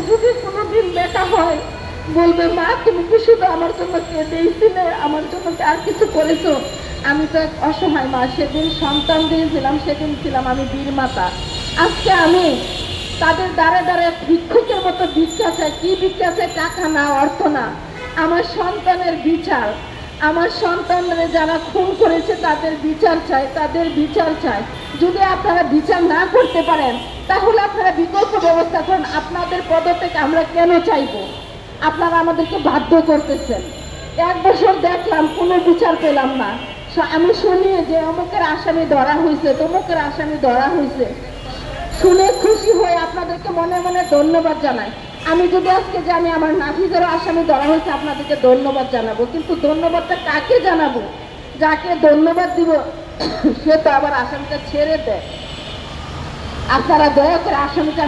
যদি কোনোদিন দেখা হয় বলবে, মা তুমি কি শুধু আমার জন্য কেঁদেছিলে, আমার জন্য কি আর কিছু করেছো? আমি তো এক অসহায় মা, সেদিন সন্তান দিয়েছিলাম, সেদিন ছিলাম আমি বীর মাতা। আজকে আমি তাদের দ্বারে দ্বারে ভিক্ষুকের মতো ভিক্ষা চাই। কি ভিক্ষা চাই? টাকা না, অর্থ না, আমার সন্তানের বিচার। আমার সন্তানরা যারা খুন করেছে তাদের বিচার চাই, তাদের বিচার চাই। যদি আপনারা বিচার না করতে পারেন তাহলে আপনারা বিকল্প ব্যবস্থা করেন। আপনাদের পদত্যাগ আমরা কেন চাইব? আপনারা আমাদেরকে বাধ্য করতেছেন। 1 বছর দেখলাম কোনো বিচার পেলাম না। আমি শুনি যে অমুকের আসামি ধরা হয়েছে, তমুকের আসামি ধরা হয়েছে, শুনে খুশি হয়ে আপনাদেরকে মনে মনে ধন্যবাদ জানাই। আমি যদি আজকে জানি আমার নাফিজেরও আসামি ধরা হয়েছে, আপনাদেরকে ধন্যবাদ জানাবো। কিন্তু ধন্যবাদটা কাকে জানাবো? যাকে ধন্যবাদ দিব সে তো আবার আসামিটা ছেড়ে দেয়। আপনারা দয়া করে আসামিটা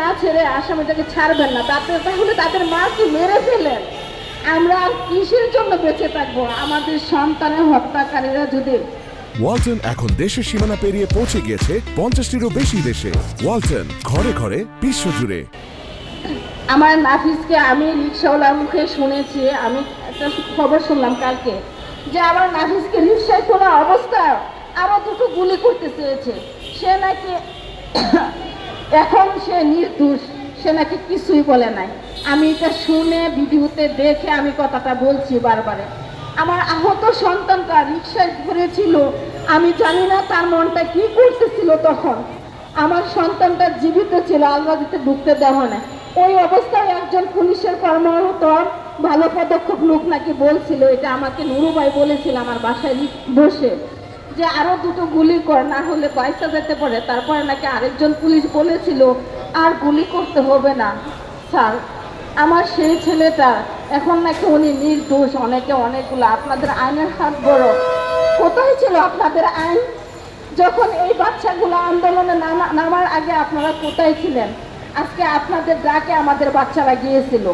না ছেড়ে, আসামিটাকে ছাড়বেন না। তাহলে তাদের মাকে মেরে ফেলেন, আমরা কিসের জন্য বেঁচে থাকবো? আমাদের সন্তানের হত্যাকারীরা যদি। ওয়ালটন এখন দেশের সীমানা পেরিয়ে পৌঁছে গিয়েছে 50টিরও বেশি দেশে। ওয়ালটন, ঘরে ঘরে, বিশ্বজুড়ে। আমার নাফিজকে আমি রিক্সাওয়ালার মুখে শুনেছি, আমি একটা খবর শুনলাম কালকে, যে আমার নাফিজকে রিক্সায় তোলা অবস্থায় আরো 2টো গুলি করতে চেয়েছে। সে নাকি এখন সে নির্দোষ, সে নাকি কিছুই বলে নাই। আমি এটা শুনে ভিডিওতে দেখে আমি কথাটা বলছি বারবারে। আমার আহত সন্তানটা রিক্সায় ঘুরেছিল, আমি জানি না তার মনটা কি করতেছিল তখন। আমার সন্তানটা জীবিত ছিল, আলমারিতে ঢুকতে দেওয়া না। ওই অবস্থায় একজন পুলিশের কর্মরত ভালো পদক্ষেপ লোক নাকি বলছিল, এটা আমাকে নুরু ভাই বলেছিল আমার বাসায় বসে, যে আরো 2টো গুলি কর, না হলে পয়সা যেতে পারে। তারপরে নাকি আরেকজন পুলিশ বলেছিল আর গুলি করতে হবে না স্যার। আমার সেই ছেলেটা এখন নাকি উনি নির্দোষ। অনেকগুলো আপনাদের আইনের হাত বড়। কোথায় ছিল আপনাদের আইন? যখন এই বাচ্চাগুলো আন্দোলনে নামার আগে আপনারা কোথায় ছিলেন? আজকে আপনাদের ডাকে আমাদের বাচ্চারা গিয়েছিল।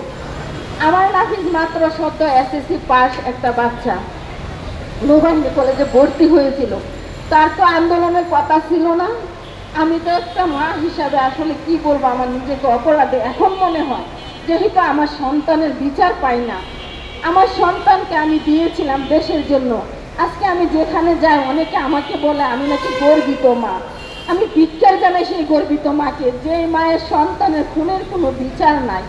আমার নাফিজ মাত্র সদ্য এসএসসি পাস একটা বাচ্চা, নৌবাহিনী কলেজে ভর্তি হয়েছিল। তার তো আন্দোলনের কথা ছিল না। আমি তো একটা মা হিসাবে আসলে কি বলবো, আমার নিজেকে অপরাধে এখন মনে হয়, যেহেতু আমার সন্তানের বিচার পাই না। আমার সন্তানকে আমি দিয়েছিলাম দেশের জন্য। আজকে আমি যেখানে যাই অনেকে আমাকে বলে আমি নাকি গর্বিত মা। আমি ভিক্ষার জানাই সেই গর্বিত মাকে, যে মায়ের সন্তানের খুনের কোনো বিচার নাই।